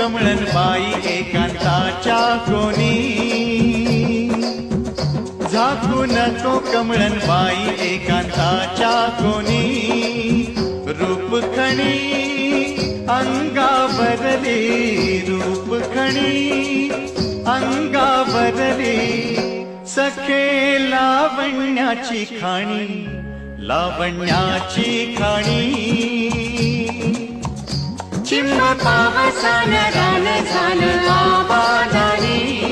कमळन बाई एकांताच्या कोणी, झाकू नको कमळन बाई एकांताच्या कोणी, रूप खणी अंगावरली, रूप खणी अंगावरली, सखे लावण्याची खाणी, लावण्याची खाणी. चिंब पावसान रान झालं आबादानी,